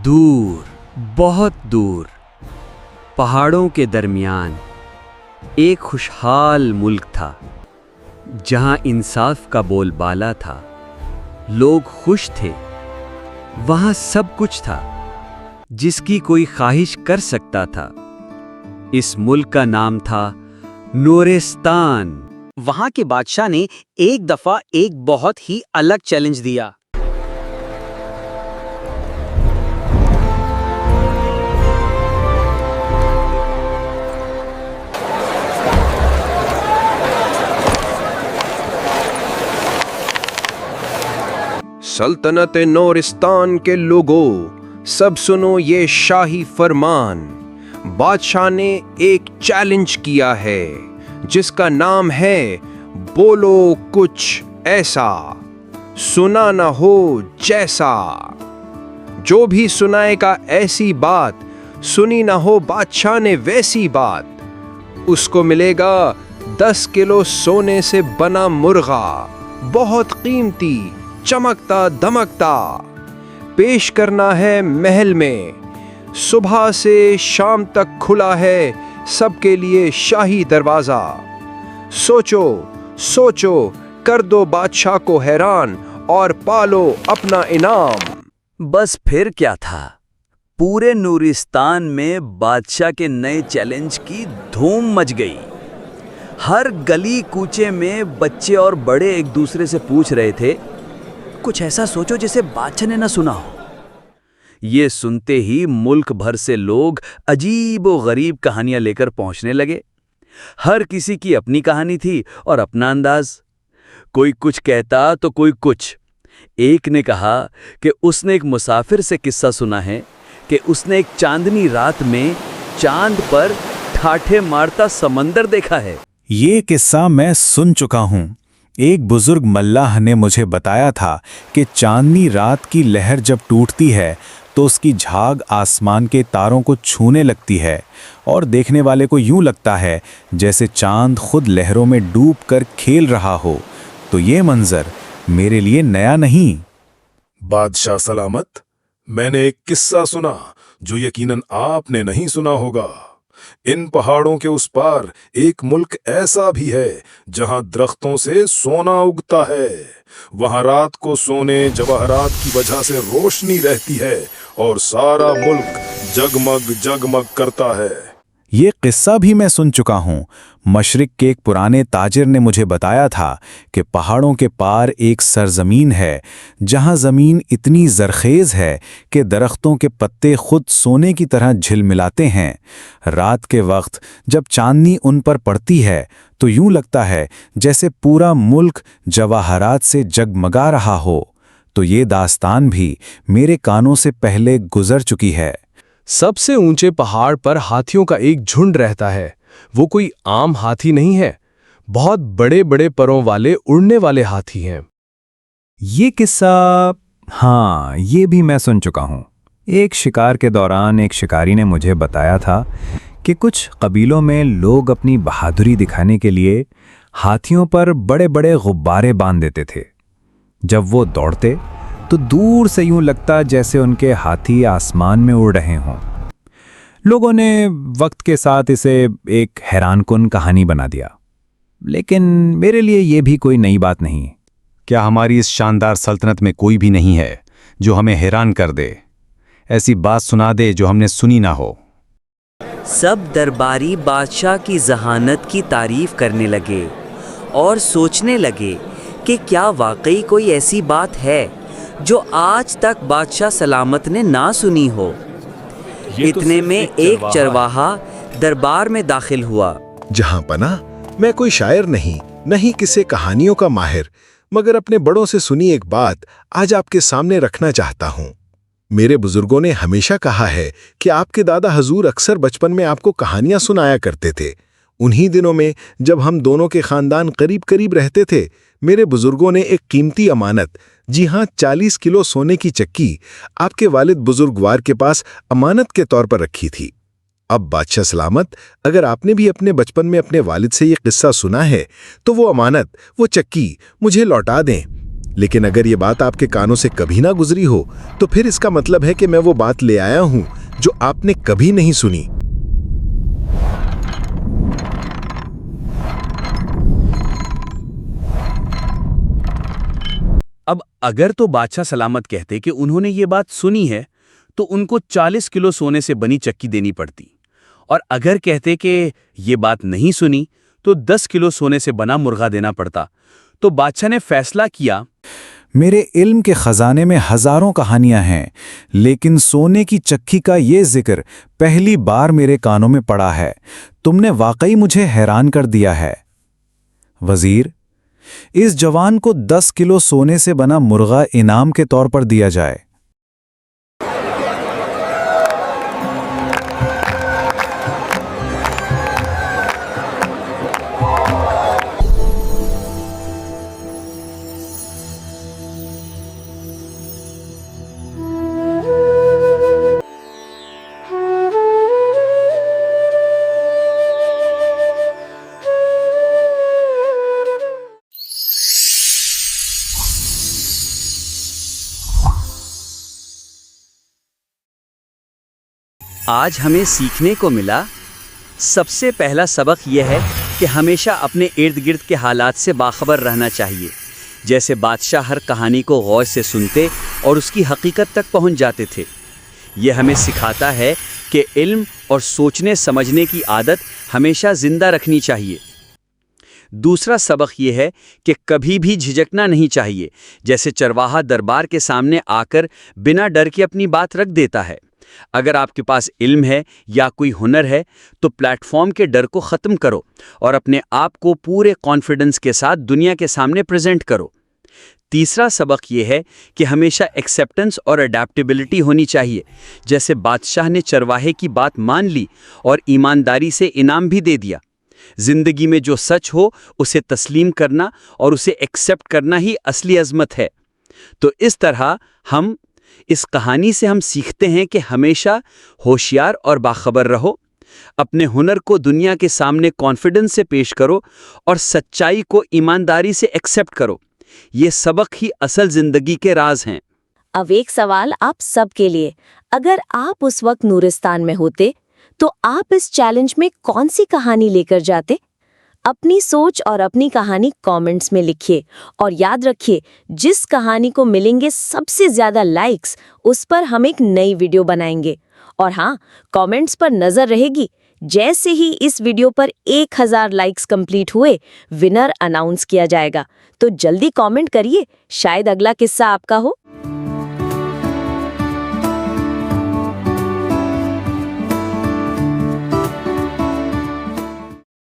दूर, बहुत दूर, पहाड़ों के दरमियान एक खुशहाल मुल्क था, जहां इंसाफ का बोलबाला था, लोग खुश थे, वहां सब कुछ था जिसकी कोई ख्वाहिश कर सकता था। इस मुल्क का नाम था नूरिस्तान। वहां के बादशाह ने एक दफा एक बहुत ही अलग चैलेंज दिया। सल्तनत नूरिस्तान के लोगों, सब सुनो ये शाही फरमान। बादशाह ने एक चैलेंज किया है जिसका नाम है बोलो कुछ ऐसा, सुना न हो जैसा। जो भी सुनाएगा ऐसी बात, सुनी न हो बादशाह ने वैसी बात, उसको मिलेगा 10 किलो सोने से बना मुर्गा, बहुत कीमती, चमकता धमकता। पेश करना है महल में, सुबह से शाम तक खुला है सबके लिए शाही दरवाजा। सोचो सोचो, कर दो बादशाह को हैरान और पालो अपना इनाम। बस फिर क्या था, पूरे नूरिस्तान में बादशाह के नए चैलेंज की धूम मच गई। हर गली कूचे में बच्चे और बड़े एक दूसरे से पूछ रहे थे, कुछ ऐसा सोचो जिसे बादशाह ने ना सुना हो। ये सुनते ही मुल्क भर से लोग अजीब व गरीब कहानियां लेकर पहुंचने लगे। हर किसी की अपनी कहानी थी और अपना अंदाज। कोई कुछ कहता तो कोई कुछ। एक ने कहा कि उसने एक मुसाफिर से किस्सा सुना है कि उसने एक चांदनी रात में चांद पर ठाठे मारता समंदर देखा है। ये किस्सा मैं सुन चुका हूं। एक बुजुर्ग मल्लाह ने मुझे बताया था कि चांदनी रात की लहर जब टूटती है तो उसकी झाग आसमान के तारों को छूने लगती है और देखने वाले को यूं लगता है जैसे चांद खुद लहरों में डूबकर खेल रहा हो। तो ये मंजर मेरे लिए नया नहीं। बादशाह सलामत, मैंने एक किस्सा सुना जो यकीनन आपने नहीं सुना होगा। इन पहाड़ों के उस पार एक मुल्क ऐसा भी है जहां दरख्तों से सोना उगता है। वहां रात को सोने जवाहरात की वजह से रोशनी रहती है और सारा मुल्क जगमग जगमग करता है। ये किस्सा भी मैं सुन चुका हूँ। मशरिक के एक पुराने ताजिर ने मुझे बताया था कि पहाड़ों के पार एक सरजमीन है जहाँ ज़मीन इतनी ज़रखेज़ है कि दरख्तों के पत्ते खुद सोने की तरह झिलमिलाते हैं। रात के वक्त जब चांदनी उन पर पड़ती है तो यूं लगता है जैसे पूरा मुल्क जवाहरात से जगमगा रहा हो। तो ये दास्तान भी मेरे कानों से पहले गुजर चुकी है। सबसे ऊंचे पहाड़ पर हाथियों का एक झुंड रहता है। वो कोई आम हाथी नहीं है, बहुत बड़े बड़े परों वाले उड़ने वाले हाथी हैं। ये किस्सा, हाँ, ये भी मैं सुन चुका हूँ। एक शिकार के दौरान एक शिकारी ने मुझे बताया था कि कुछ कबीलों में लोग अपनी बहादुरी दिखाने के लिए हाथियों पर बड़े बड़े गुब्बारे बांध देते थे। जब वो दौड़ते तो दूर से यूं लगता जैसे उनके हाथी आसमान में उड़ रहे हों। लोगों ने वक्त के साथ इसे एक हैरानकुन कहानी बना दिया, लेकिन मेरे लिए ये भी कोई नई बात नहीं। क्या हमारी इस शानदार सल्तनत में कोई भी नहीं है जो हमें हैरान कर दे? ऐसी बात सुना दे जो हमने सुनी ना हो। सब दरबारी बादशाह की जहानत की तारीफ करने लगे और सोचने लगे कि क्या वाकई कोई ऐसी बात है जो आज तक बादशाह सलामत ने ना सुनी हो। इतने में एक चरवाहा दरबार में दाखिल हुआ। जहां पना, मैं कोई शायर नहीं किसी कहानियों का माहिर, मगर अपने बड़ों से सुनी एक बात आज आपके सामने रखना चाहता हूं। मेरे बुजुर्गों ने हमेशा कहा है कि आपके दादा हजूर अक्सर बचपन में आपको कहानियां सुनाया करते थे। उन्हीं दिनों में जब हम दोनों के खानदान करीब करीब रहते थे, मेरे बुजुर्गों ने एक कीमती अमानत, जी हाँ 40 किलो सोने की चक्की, आपके वालिद बुजुर्गवार के पास अमानत के तौर पर रखी थी। अब बादशाह सलामत, अगर आपने भी अपने बचपन में अपने वालिद से ये किस्सा सुना है तो वो अमानत, वो चक्की मुझे लौटा दें। लेकिन अगर ये बात आपके कानों से कभी ना गुजरी हो तो फिर इसका मतलब है कि मैं वो बात ले आया हूं जो आपने कभी नहीं सुनी। अब अगर तो बादशाह सलामत कहते कि उन्होंने ये बात सुनी है तो उनको 40 किलो सोने से बनी चक्की देनी पड़ती, और अगर कहते कि ये बात नहीं सुनी तो 10 किलो सोने से बना मुर्गा देना पड़ता। तो बादशाह ने फैसला किया, मेरे इल्म के खजाने में हजारों कहानियां हैं, लेकिन सोने की चक्की का ये जिक्र पहली बार मेरे कानों में पड़ा है। तुमने वाकई मुझे हैरान कर दिया है। वजीर, इस जवान को 10 किलो सोने से बना मुर्गा इनाम के तौर पर दिया जाए। आज हमें सीखने को मिला, सबसे पहला सबक यह है कि हमेशा अपने इर्द गिर्द के हालात से बाखबर रहना चाहिए। जैसे बादशाह हर कहानी को गौर से सुनते और उसकी हकीकत तक पहुंच जाते थे। यह हमें सिखाता है कि इल्म और सोचने समझने की आदत हमेशा जिंदा रखनी चाहिए। दूसरा सबक यह है कि कभी भी झिझकना नहीं चाहिए। जैसे चरवाहा दरबार के सामने आकर बिना डर के अपनी बात रख देता है। अगर आपके पास इल्म है या कोई हुनर है तो प्लेटफॉर्म के डर को ख़त्म करो और अपने आप को पूरे कॉन्फिडेंस के साथ दुनिया के सामने प्रेजेंट करो। तीसरा सबक यह है कि हमेशा एक्सेप्टेंस और अडेप्टेबिलिटी होनी चाहिए। जैसे बादशाह ने चरवाहे की बात मान ली और ईमानदारी से इनाम भी दे दिया। जिंदगी में जो सच हो उसे तस्लीम करना और उसे एक्सेप्ट करना ही असली अज़मत है। तो इस तरह इस कहानी से हम सीखते हैं कि हमेशा होशियार और बाखबर रहो, अपने हुनर को दुनिया के सामने कॉन्फिडेंस से पेश करो और सच्चाई को ईमानदारी से एक्सेप्ट करो। ये सबक ही असल जिंदगी के राज हैं। अब एक सवाल आप सबके लिए, अगर आप उस वक्त नूरिस्तान में होते तो आप इस चैलेंज में कौन सी कहानी लेकर जाते? अपनी सोच और अपनी कहानी कमेंट्स में लिखिए और याद रखिए, जिस कहानी को मिलेंगे सबसे ज्यादा लाइक्स उस पर हम एक नई वीडियो बनाएंगे। और हाँ, कमेंट्स पर नजर रहेगी। जैसे ही इस वीडियो पर 1000 लाइक्स कंप्लीट हुए, विनर अनाउंस किया जाएगा। तो जल्दी कमेंट करिए, शायद अगला किस्सा आपका हो।